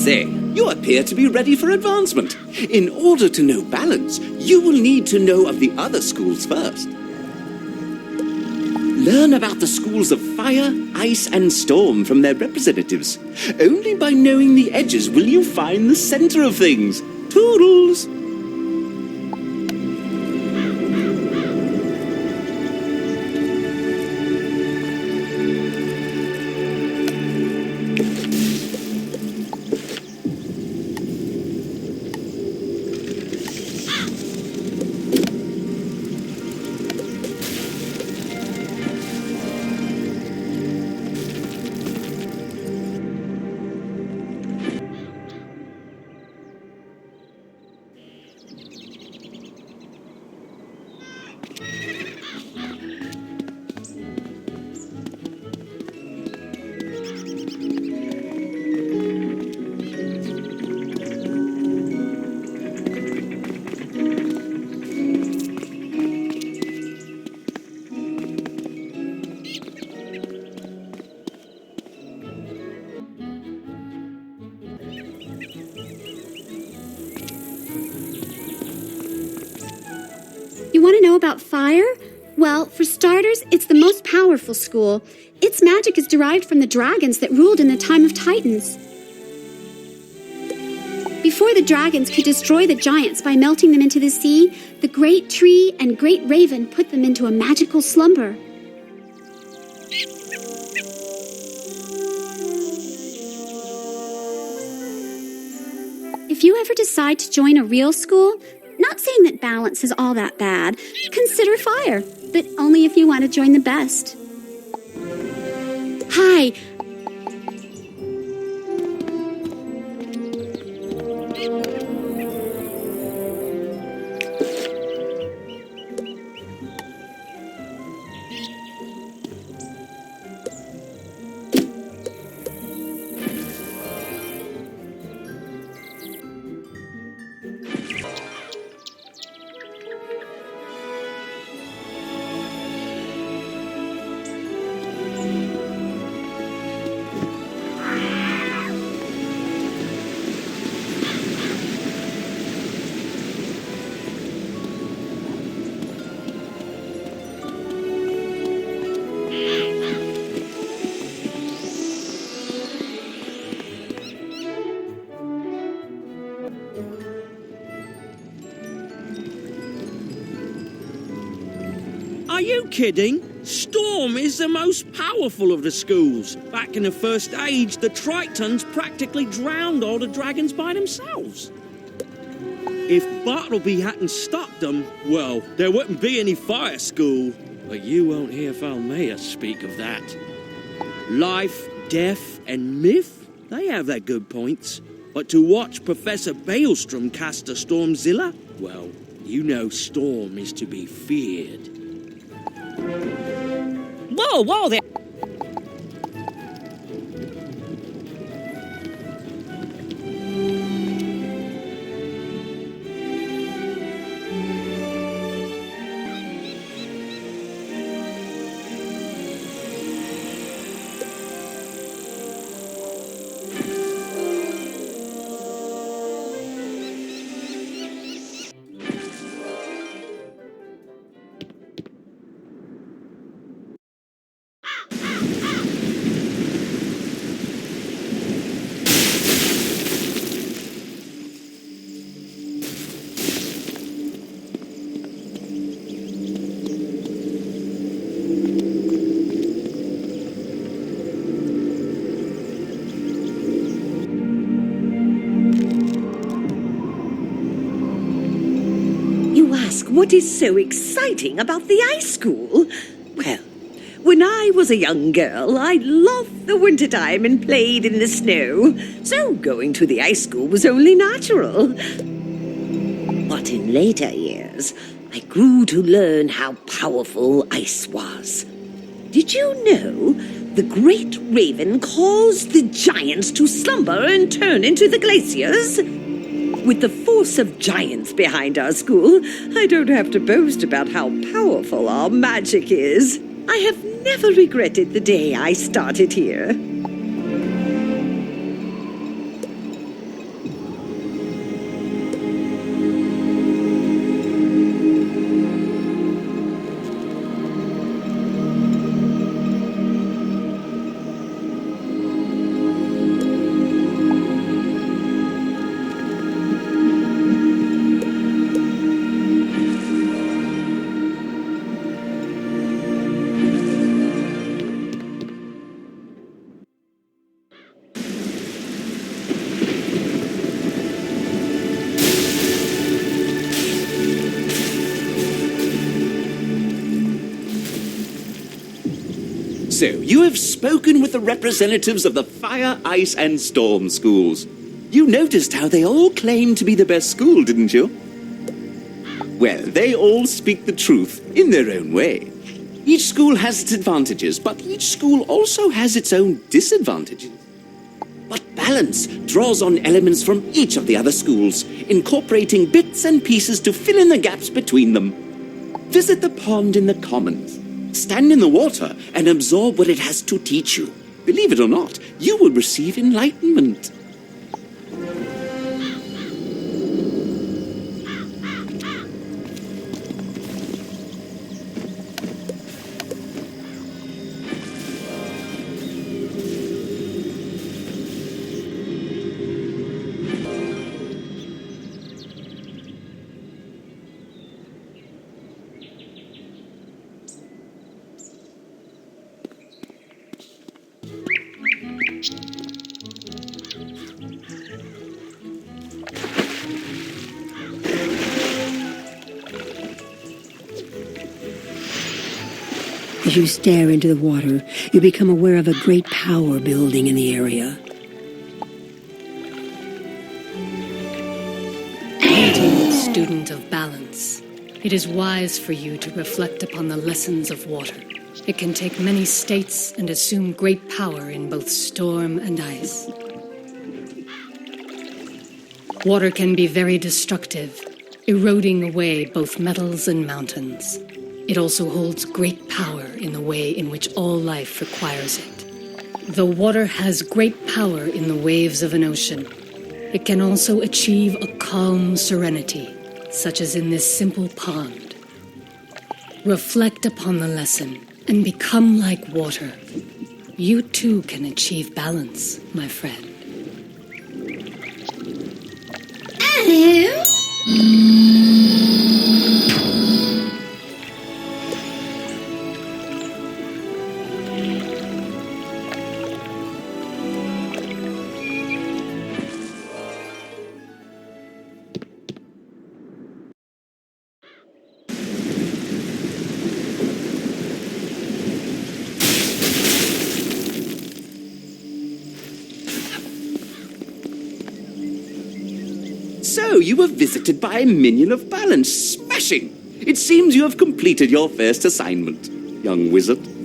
say, you appear to be ready for advancement. In order to know balance, you will need to know of the other schools first. Learn about the schools of fire, ice, and storm from their representatives. Only by knowing the edges will you find the center of things. Toodles! You want to know about fire? Well, for starters, it's the most powerful school. Its magic is derived from the dragons that ruled in the time of Titans. Before the dragons could destroy the giants by melting them into the sea, the great tree and great raven put them into a magical slumber. If you ever decide to join a real school, not saying that balance is all that bad, consider fire, but only if you want to join the best. Hi. Are you kidding? Storm is the most powerful of the schools. Back in the First Age, the Tritons practically drowned all the dragons by themselves. If Bartleby hadn't stopped them, well, there wouldn't be any fire school. But you won't hear Falmea speak of that. Life, death, and myth, they have their good points. But to watch Professor Baelstrom cast a Stormzilla, well, you know Storm is to be feared. Whoa there! What is so exciting about the ice school? Well, when I was a young girl, I loved the wintertime and played in the snow, so going to the ice school was only natural. But in later years, I grew to learn how powerful ice was. Did you know the great raven caused the giants to slumber and turn into the glaciers? With the force of giants behind our school, I don't have to boast about how powerful our magic is. I have never regretted the day I started here. So, you have spoken with the representatives of the Fire, Ice, and Storm schools. You noticed how they all claim to be the best school, didn't you? Well, they all speak the truth in their own way. Each school has its advantages, but each school also has its own disadvantages. But balance draws on elements from each of the other schools, incorporating bits and pieces to fill in the gaps between them. Visit the pond in the commons. Stand in the water and absorb what it has to teach you. Believe it or not, you will receive enlightenment. As you stare into the water, you become aware of a great power building in the area. Greetings, student of balance. It is wise for you to reflect upon the lessons of water. It can take many states and assume great power in both storm and ice. Water can be very destructive, eroding away both metals and mountains. It also holds great power in the way in which all life requires it. Though water has great power in the waves of an ocean, it can also achieve a calm serenity, such as in this simple pond. Reflect upon the lesson and become like water. You too can achieve balance, my friend. So, you were visited by a minion of balance. Smashing! It seems you have completed your first assignment, young wizard.